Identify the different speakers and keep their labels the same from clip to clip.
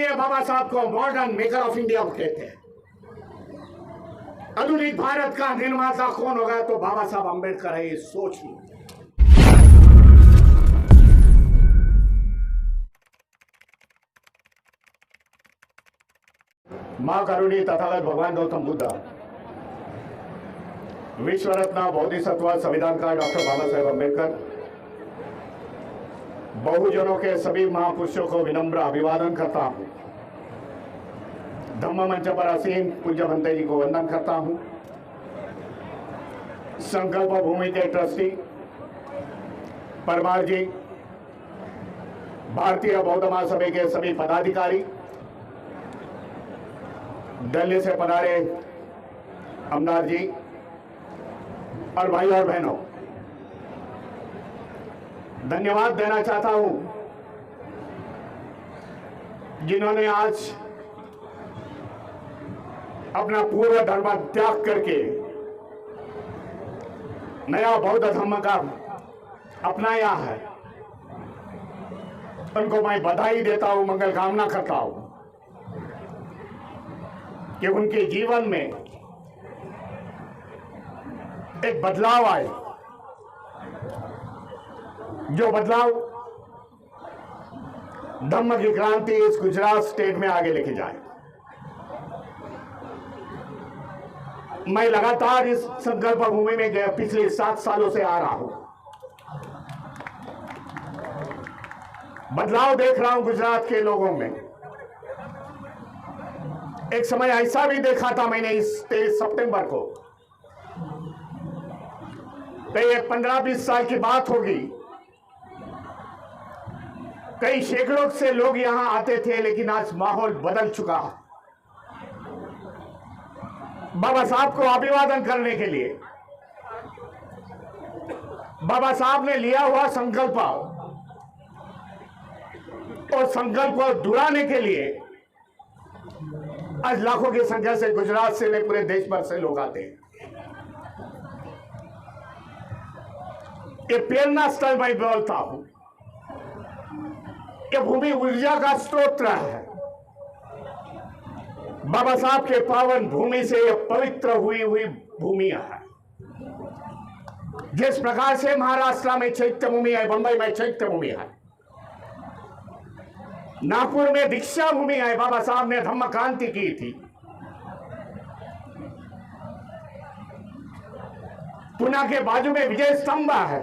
Speaker 1: इसीलिए बाबा साहब को मॉडर्न मेकर ऑफ इंडिया कहते हैं। आधुनिक भारत का निर्माता कौन होगा तो बाबा साहब अंबेडकर है, ये सोच लो। मां करुणी तथागत भगवान गौतम बुद्ध, विश्व रत्न बोधिसत्व संविधानकार डॉक्टर बाबा साहेब अंबेडकर, बहुजनों के सभी महापुरुषों को विनम्र अभिवादन करता हूं। धम्म मंच पर असीम पूज्य भंते जी को वंदन करता हूं। संकल्प भूमि के ट्रस्टी परमार जी, भारतीय बौद्ध महासभा के सभी पदाधिकारी, दिल्ली से पधारे अमदार जी और भाई और बहनों, धन्यवाद देना चाहता हूं जिन्होंने आज अपना पूर्व धर्म त्याग करके नया बौद्ध धर्म का अपनाया है। उनको मैं बधाई देता हूं, मंगल कामना करता हूं कि उनके जीवन में एक बदलाव आए, जो बदलाव धम्म की क्रांति इस गुजरात स्टेट में आगे लेके जाए। मैं लगातार इस संकल्प भूमि में गया पिछले 7 सालों से आ रहा हूं, बदलाव देख रहा हूं गुजरात के लोगों में। एक समय ऐसा भी देखा था मैंने इस 23 सितंबर को, तो ये 15-20 साल की बात होगी। कई सैकड़ों से लोग यहां आते थे, लेकिन आज माहौल बदल चुका है। बाबा साहब को अभिवादन करने के लिए बाबा साहब ने लिया हुआ संकल्प और संकल्प को दुहराने के लिए आज लाखों की संख्या से गुजरात से पूरे देश भर से लोग आते हैं। ये प्रेरणा स्थल मैं बोलता हूं कि भूमि ऊर्जा का स्रोत है। बाबा साहब के पावन भूमि से यह पवित्र हुई भूमि है। जिस प्रकार से महाराष्ट्र में चैत्य भूमि है, बंबई में चैत्य भूमि है, नागपुर में दीक्षा भूमि है, बाबा साहब ने धम्म क्रांति की थी। पुणे के बाजू में विजय स्तंभ है,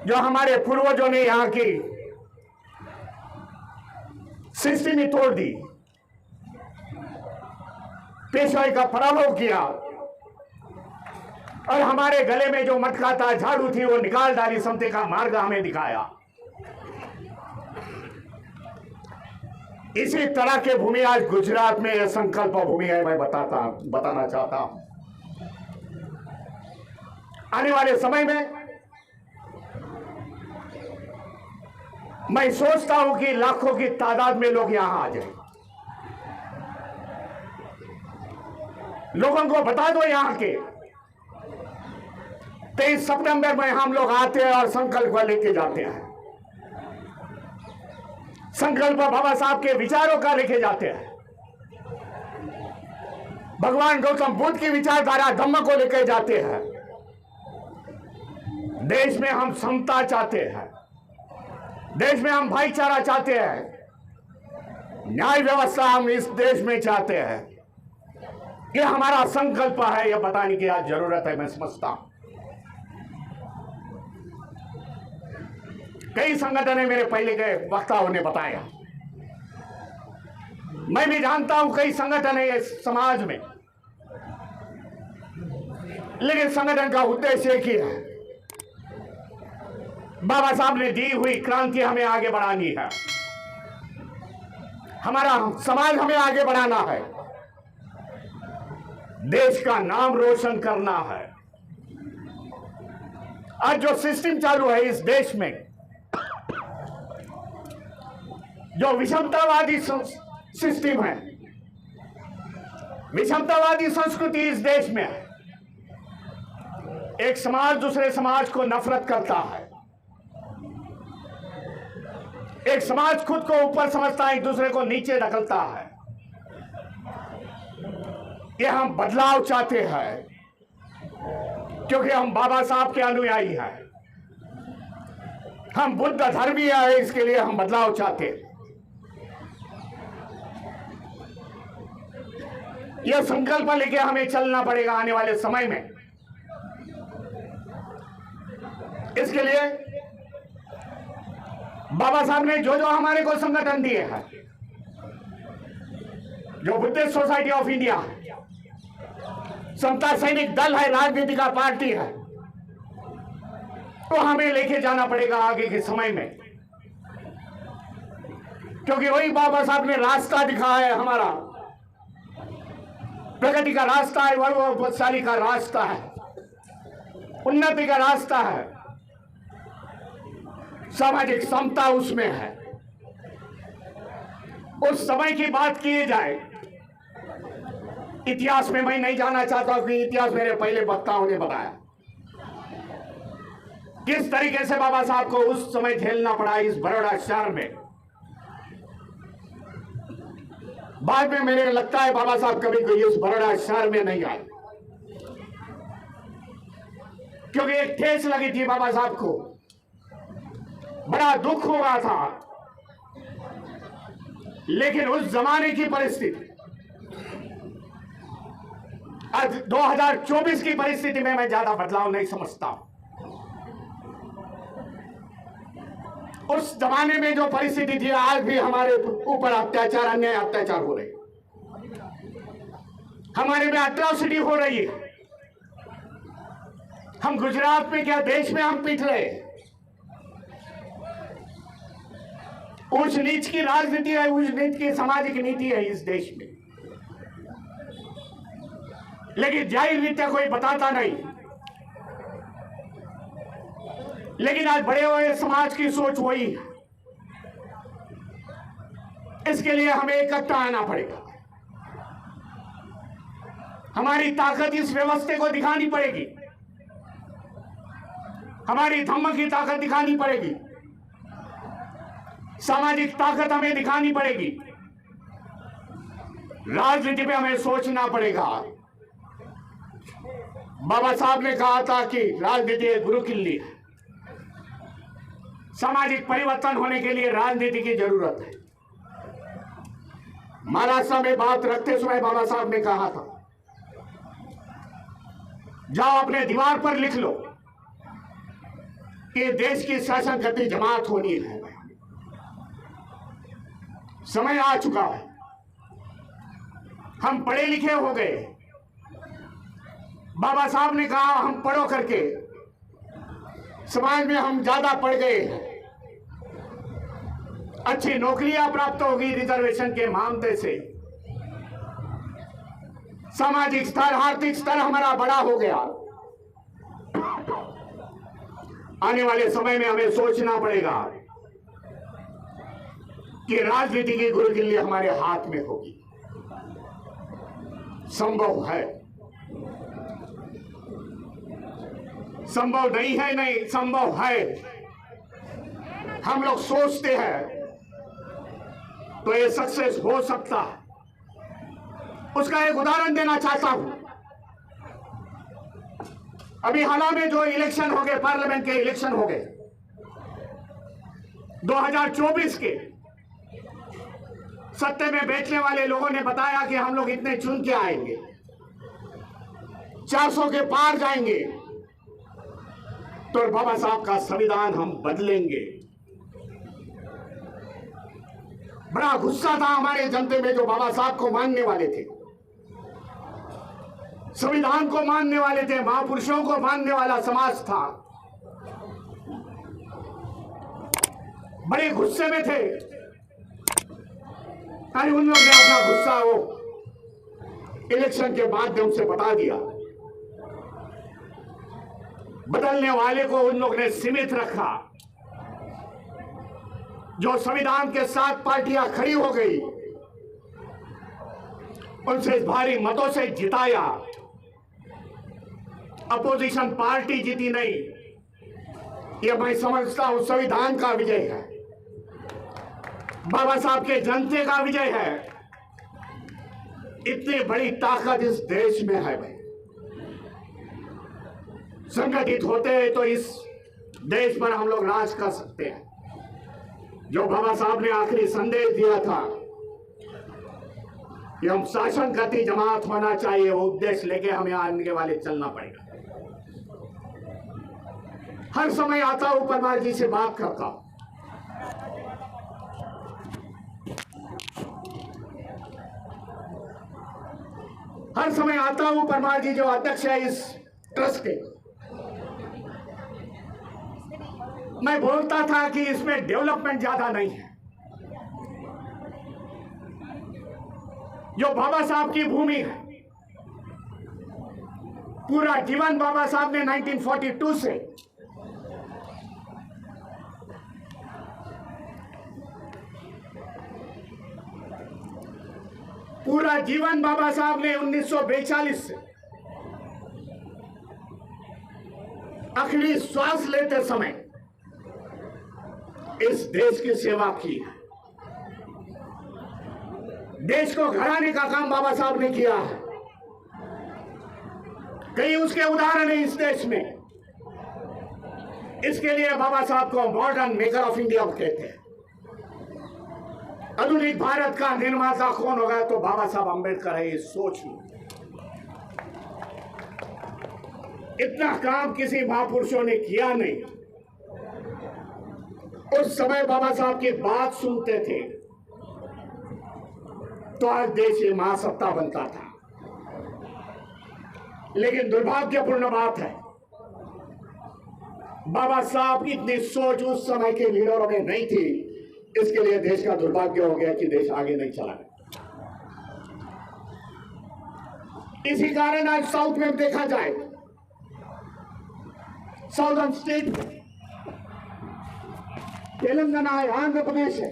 Speaker 1: जो हमारे पूर्वजों ने यहां की सृष्टि में तोड़ दी, पेशवाई का पराभव किया और हमारे गले में जो मटका था, झाड़ू थी, वो निकाल डाली, समते का मार्ग हमें दिखाया। इसी तरह के भूमि आज गुजरात में यह संकल्प भूमि है, मैं बताना चाहता हूं। आने वाले समय में मैं सोचता हूं कि लाखों की तादाद में लोग यहां आ जाए। लोगों को बता दो यहां के 23 सितंबर में हम लोग आते हैं और संकल्प लेके जाते हैं। संकल्प बाबा साहब के विचारों का लेके जाते हैं। भगवान गौतम बुद्ध की विचारधारा धम्म को लेके जाते हैं। देश में हम समता चाहते हैं, देश में हम भाईचारा चाहते हैं, न्याय व्यवस्था हम इस देश में चाहते हैं। यह हमारा संकल्प है, यह बताने की आज जरूरत है। मैं समझता हूं कई संगठन ने मेरे पहले के वक्ताओं ने बताया, मैं भी जानता हूं कई संगठन है समाज में, लेकिन संगठन का उद्देश्य एक ही है, बाबा साहब ने दी हुई क्रांति हमें आगे बढ़ानी है, हमारा समाज हमें आगे बढ़ाना है, देश का नाम रोशन करना है। आज जो सिस्टम चालू है इस देश में, जो विषमतावादी सिस्टम है, विषमतावादी संस्कृति इस देश में है। एक समाज दूसरे समाज को नफरत करता है, एक समाज खुद को ऊपर समझता है, एक दूसरे को नीचे ढकलता है। ये हम बदलाव चाहते हैं क्योंकि हम बाबा साहब के अनुयायी हैं, हम बुद्ध धर्मी हैं, इसके लिए हम बदलाव चाहते हैं। यह संकल्प लेके हमें चलना पड़ेगा आने वाले समय में। इसके लिए बाबा साहब ने जो जो हमारे को संगठन दिए हैं, जो बुद्धिस्ट सोसाइटी ऑफ इंडिया, समता सैनिक दल है, राजनीति का पार्टी है, तो हमें लेके जाना पड़ेगा आगे के समय में, क्योंकि वही बाबा साहब ने रास्ता दिखाया है। हमारा प्रगति का रास्ता है, वैभवशाली का रास्ता है, उन्नति का रास्ता है, सामाजिक समता उसमें है। उस समय की बात की जाए, इतिहास में मैं नहीं जाना चाहता कि इतिहास मेरे पहले वक्ताओं ने बताया किस तरीके से बाबा साहब को उस समय झेलना पड़ा इस बड़ौदा शहर में। बाद में मेरे लगता है बाबा साहब कभी कोई इस बड़ौदा शहर में नहीं आए, क्योंकि एक ठेस लगी थी बाबा साहब को, बड़ा दुख हो रहा था। लेकिन उस जमाने की परिस्थिति, आज 2024 की परिस्थिति में मैं ज्यादा बदलाव नहीं समझता। उस जमाने में जो परिस्थिति थी, आज भी हमारे ऊपर अत्याचार, अन्याय अत्याचार हो रहे, हमारे में अट्रॉसिटी हो रही है। हम गुजरात में क्या, देश में हम पीट रहे। ऊंच नीच की राजनीति है, ऊंच नीच की सामाजिक नीति है इस देश में, लेकिन जाहिर रीत्या कोई बताता नहीं। लेकिन आज बड़े हुए समाज की सोच वही है। इसके लिए हमें इकट्ठा आना पड़ेगा, हमारी ताकत इस व्यवस्था को दिखानी पड़ेगी, हमारी धम्म की ताकत दिखानी पड़ेगी, सामाजिक ताकत हमें दिखानी पड़ेगी, राजनीति पे हमें सोचना पड़ेगा। बाबा साहब ने कहा था कि राजनीति एक गुरु किल्ली है, सामाजिक परिवर्तन होने के लिए राजनीति की जरूरत है। महाराष्ट्र में बात रखते समय बाबा साहब ने कहा था, जाओ अपने दीवार पर लिख लो कि देश की शासन करती जमात होनी है। समय आ चुका है, हम पढ़े लिखे हो गए। बाबा साहब ने कहा हम पढ़ो करके, समाज में हम ज्यादा पढ़ गए, अच्छी नौकरियां प्राप्त होगी रिजर्वेशन के मामले से, सामाजिक स्तर, आर्थिक स्तर हमारा बड़ा हो गया। आने वाले समय में हमें सोचना पड़ेगा कि राजनीति की गुरु किल्ली हमारे हाथ में होगी। संभव है, संभव नहीं है, नहीं संभव है। हम लोग सोचते हैं तो ये सक्सेस हो सकता है। उसका एक उदाहरण देना चाहता हूं। अभी हाल में जो इलेक्शन हो गए, पार्लियामेंट के इलेक्शन हो गए 2024 के, सत्ते में बैठने वाले लोगों ने बताया कि हम लोग इतने चुन के आएंगे, 400 के पार जाएंगे, तो बाबा साहब का संविधान हम बदलेंगे। बड़ा गुस्सा था हमारे जनते में जो बाबा साहब को मानने वाले थे, संविधान को मानने वाले थे, महापुरुषों को मानने वाला समाज था। बड़े गुस्से में थे। अरे उन लोग ने अपना गुस्सा वो इलेक्शन के माध्यम से बता दिया। बदलने वाले को उन लोग ने सीमित रखा। जो संविधान के साथ पार्टियां खड़ी हो गई, उनसे भारी मतों से जिताया। अपोजिशन पार्टी जीती नहीं, यह मैं समझता हूं संविधान का विजय है। बाबा साहब के जनते का विजय है। इतनी बड़ी ताकत इस देश में है भाई। संगठित होते हैं तो इस देश पर हम लोग राज कर सकते हैं। जो बाबा साहब ने आखिरी संदेश दिया था कि हम शासन करती जमात होना चाहिए, वो उद्देश्य लेके हमें आने वाले चलना पड़ेगा। हर समय आता हूं परमार जी से बात करता हूं। हर समय आता हूं परमार जी जो अध्यक्ष है इस ट्रस्ट के। मैं बोलता था कि इसमें डेवलपमेंट ज्यादा नहीं है। जो बाबा साहब की भूमि है, पूरा जीवन बाबा साहब ने 1942 से पूरा जीवन बाबा साहब ने 1942 से आखिरी श्वास लेते समय इस देश की सेवा की है। देश को घराने का काम बाबा साहब ने किया है। कई उसके उदाहरण है इस देश में। इसके लिए बाबा साहब को मॉडर्न मेकर ऑफ इंडिया कहते हैं। आधुनिक भारत का निर्माता कौन होगा तो बाबा साहब अंबेडकर है। ये सोच लो, इतना काम किसी महापुरुषों ने किया नहीं। उस समय बाबा साहब की बात सुनते थे तो आज देश ये महासत्ता बनता था। लेकिन दुर्भाग्यपूर्ण बात है, बाबा साहब की इतनी सोच उस समय के लीडरों में नहीं थी। इसके लिए देश का दुर्भाग्य हो गया कि देश आगे नहीं चला गया। इसी कारण आज साउथ में देखा जाए, साउदर्न स्टेट में तेलंगाना है, आंध्र प्रदेश है।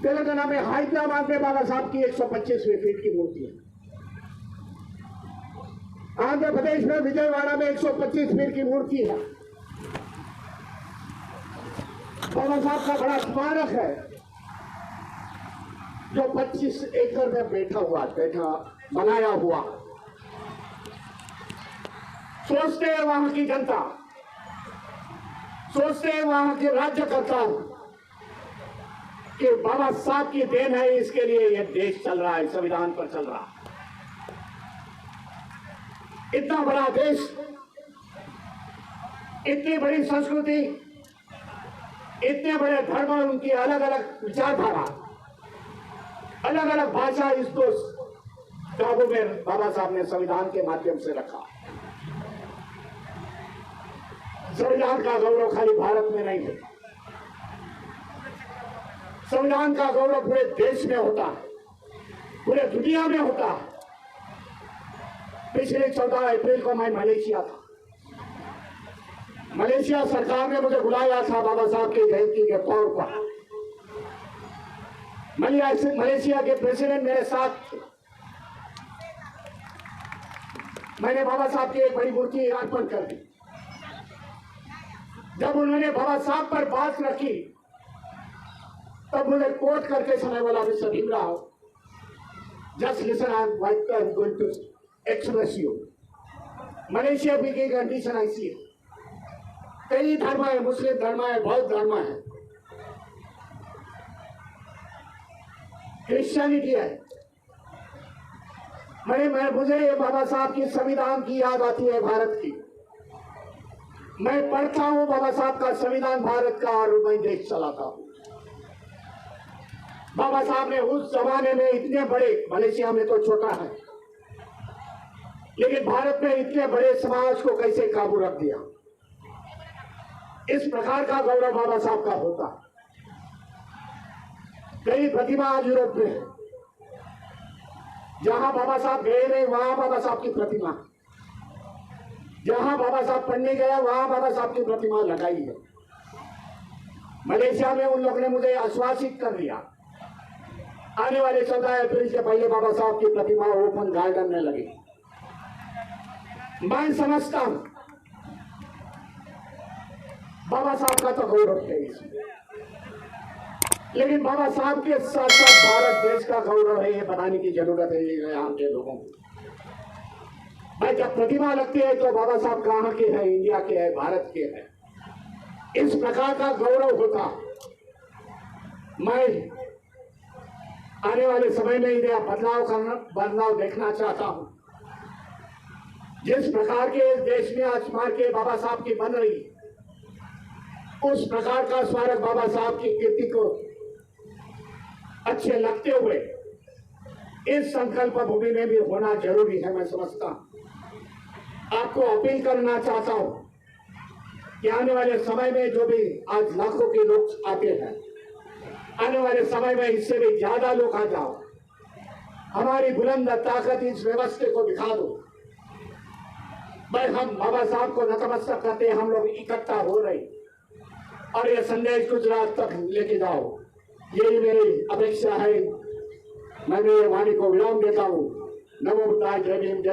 Speaker 1: तेलंगाना में हैदराबाद में बाबा साहब की 125वीं फीट की मूर्ति है। आंध्र प्रदेश में विजयवाड़ा में 125 फीट की मूर्ति है। बाबा साहब का बड़ा स्मारक है जो 25 एकड़ में बनाया हुआ। सोचते हैं वहां की जनता, सोचते हैं वहां के राज्यकर्ता कि बाबा साहब की देन है, इसके लिए यह देश चल रहा है, संविधान पर चल रहा है। इतना बड़ा देश, इतनी बड़ी संस्कृति, इतने बड़े धर्म और उनकी अलग अलग विचारधारा, अलग अलग भाषा, इसको काबू में बाबा साहब ने संविधान के माध्यम से रखा। संविधान का गौरव खाली भारत में नहीं है, संविधान का गौरव पूरे देश में होता है, पूरे दुनिया में होता है। पिछले 14 अप्रैल को मैं मलेशिया था। मलेशिया सरकार ने मुझे बुलाया था बाबा साहब की जयंती के तौर पर। मलेशिया के प्रेसिडेंट मेरे साथ थे। मैंने बाबा साहब की एक बड़ी मूर्ति अर्पण कर दी। जब उन्होंने बाबा साहब पर बात रखी तब मुझे कोट करके सुनाया, बोला mister Bhimrao, just listen, I am going to express you. Malaysia भी की कंडीशन ऐसी है, कई धर्म है, मुस्लिम धर्म है, बौद्ध धर्म है, क्रिश्चियनिटी है। मुझे ये बाबा साहब की संविधान की याद आती है, भारत की। मैं पढ़ता हूं बाबा साहब का संविधान भारत का और मैं देश चलाता हूं। बाबा साहब ने उस जमाने में इतने बड़े, मलेशिया में तो छोटा है, लेकिन भारत में इतने बड़े समाज को कैसे काबू रख दिया। इस प्रकार का गौरव बाबा साहब का होता है। कई प्रतिमा आज यूरोप में है, जहां बाबा साहब गए नहीं वहां बाबा साहब की प्रतिमा, जहां बाबा साहब पढ़ने गया वहां बाबा साहब की प्रतिमा लगाई है। मलेशिया में उन लोगों ने मुझे आश्वासित कर दिया, आने वाले 14 अप्रैल से पहले बाबा साहब की प्रतिमा ओपन गार्डन में लगी। मैं समझता हूं बाबा साहब का तो गौरव है इसमें। लेकिन बाबा साहब के साथ साथ भारत देश का गौरव है, ये बताने की जरूरत है यहाँ के लोगों को। भाई जब प्रतिमा लगती है तो बाबा साहब कहाँ के हैं? इंडिया के हैं, भारत के हैं। इस प्रकार का गौरव होता। मैं आने वाले समय में इन्हें बदलाव देखना चाहता हूं। जिस प्रकार के इस देश में आज स्मारक बाबा साहब की बन रही, उस प्रकार का स्मारक बाबा साहब की कीर्ति को अच्छे लगते हुए इस संकल्प भूमि में भी होना जरूरी है। मैं समझता हूं, आपको अपील करना चाहता हूं कि आने वाले समय में जो भी आज लाखों के लोग आते हैं, आने वाले समय में इससे भी ज्यादा लोग आ जाओ। हमारी बुलंद ताकत इस व्यवस्था को दिखा दो। भाई हम बाबा साहब को नतमस्तक करते, हम लोग इकट्ठा हो रहे और ये संदेश गुजरात तक लेके जाओ, यही मेरी अपेक्षा है। मैं मेरी वाणी को विराम देता हूँ। नमो बुद्धाय, जय भीम, जय